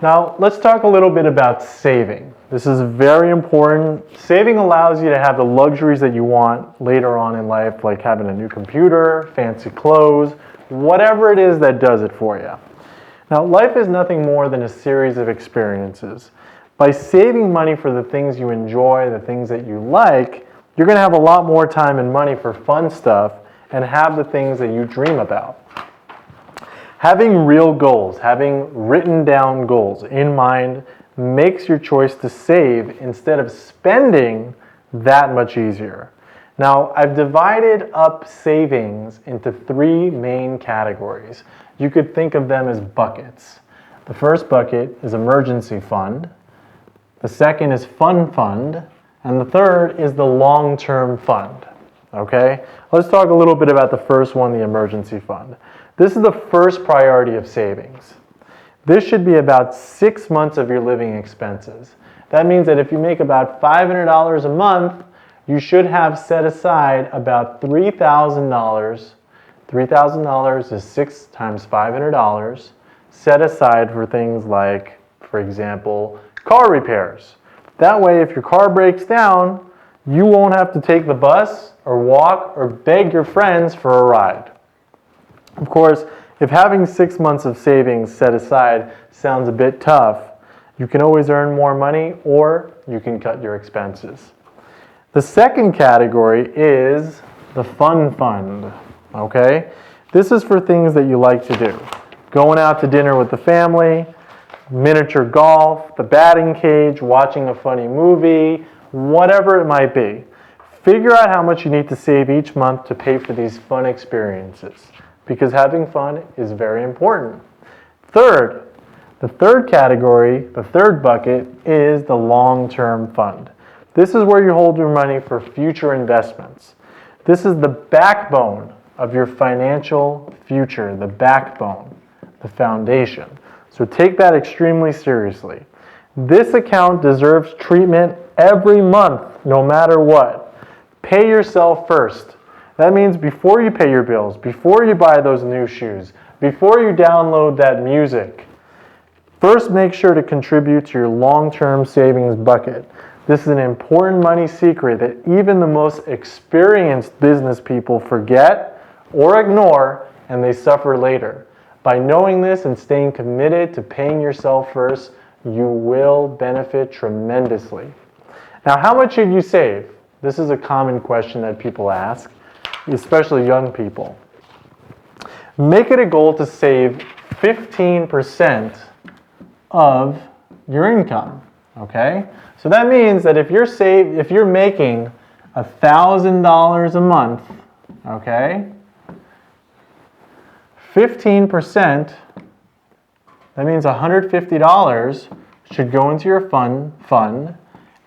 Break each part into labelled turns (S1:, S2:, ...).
S1: Now, let's talk a little bit about saving. This is very important. Saving allows you to have the luxuries that you want later on in life, like having a new computer, fancy clothes, whatever it is that does it for you. Now, life is nothing more than a series of experiences. By saving money for the things you enjoy, the things that you like, you're going to have a lot more time and money for fun stuff and have the things that you dream about. Having real goals, having written down goals in mind makes your choice to save instead of spending that much easier. Now, I've divided up savings into three main categories. You could think of them as buckets. The first bucket is emergency fund. The second is fun fund. And the third is the long-term fund. Okay? Let's talk a little bit about the first one, the emergency fund. This is the first priority of savings. This should be about 6 months of your living expenses. That means that if you make about $500 a month, you should have set aside about $3,000. $3,000 is 6 times $500 set aside for things like, for example, car repairs. That way, if your car breaks down, you won't have to take the bus or walk or beg your friends for a ride. Of course, if having 6 months of savings set aside sounds a bit tough, you can always earn more money or you can cut your expenses. The second category is the fun fund, okay? This is for things that you like to do. Going out to dinner with the family, miniature golf, the batting cage, watching a funny movie, whatever it might be. Figure out how much you need to save each month to pay for these fun experiences, because having fun is very important. Third, the third category, the third bucket, is the long-term fund. This is where you hold your money for future investments. This is the backbone of your financial future, the backbone, the foundation. So take that extremely seriously. This account deserves treatment every month, no matter what. Pay yourself first. That means before you pay your bills, before you buy those new shoes, before you download that music, first make sure to contribute to your long-term savings bucket. This is an important money secret that even the most experienced business people forget or ignore, and they suffer later. By knowing this and staying committed to paying yourself first, you will benefit tremendously. Now, how much should you save? This is a common question that people ask, especially young people. Make it a goal to save 15% of your income, okay? So that means that if you're making $1,000 a month, okay, 15%, that means $150 should go into your fund,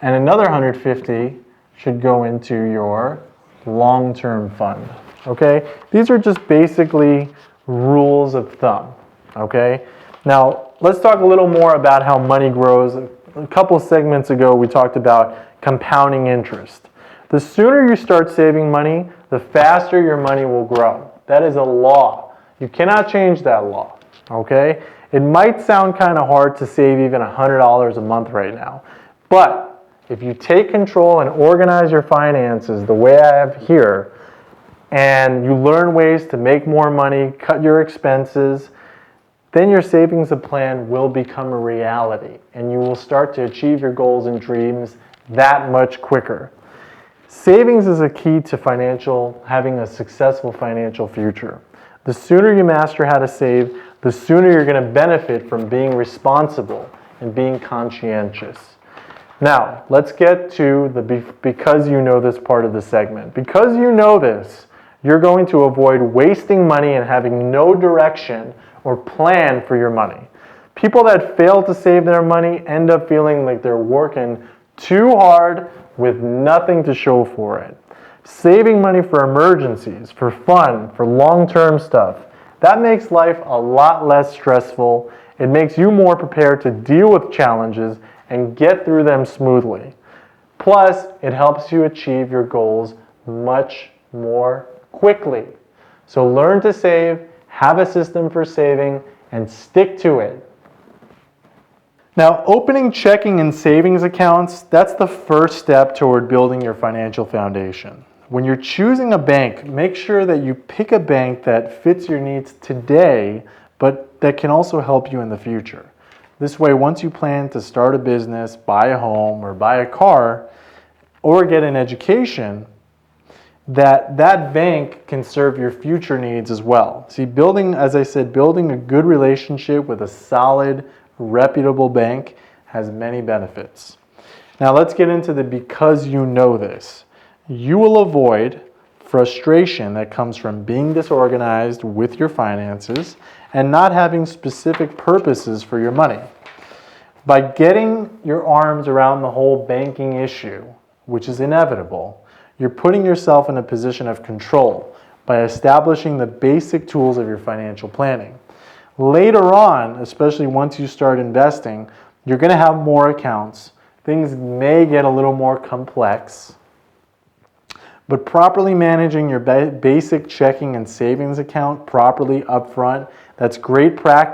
S1: and another $150 should go into your long-term fund, okay? These are just basically rules of thumb, okay? Now, let's talk a little more about how money grows. A couple segments ago, we talked about compounding interest. The sooner you start saving money, the faster your money will grow. That is a law. You cannot change that law, okay? It might sound kind of hard to save even $100 a month right now, but if you take control and organize your finances the way I have here, and you learn ways to make more money, cut your expenses, then your savings plan will become a reality, and you will start to achieve your goals and dreams that much quicker. Savings is a key to having a successful financial future. The sooner you master how to save, the sooner you're going to benefit from being responsible and being conscientious. Now, let's get to the because you know this part of the segment. Because you know this, you're going to avoid wasting money and having no direction or plan for your money. People that fail to save their money end up feeling like they're working too hard with nothing to show for it. Saving money for emergencies, for fun, for long-term stuff, that makes life a lot less stressful. It makes you more prepared to deal with challenges and get through them smoothly. Plus, it helps you achieve your goals much more quickly. So learn to save, have a system for saving, and stick to it. Now, opening checking and savings accounts, that's the first step toward building your financial foundation. When you're choosing a bank, make sure that you pick a bank that fits your needs today, but that can also help you in the future. This way, once you plan to start a business, buy a home, or buy a car, or get an education, that bank can serve your future needs as well. See, as I said, building a good relationship with a solid, reputable bank has many benefits. Now let's get into the because you know this. You will avoid frustration that comes from being disorganized with your finances and not having specific purposes for your money. By getting your arms around the whole banking issue, which is inevitable, you're putting yourself in a position of control by establishing the basic tools of your financial planning. Later on, especially once you start investing, you're going to have more accounts. Things may get a little more complex, but properly managing your basic checking and savings account properly upfront, that's great practice.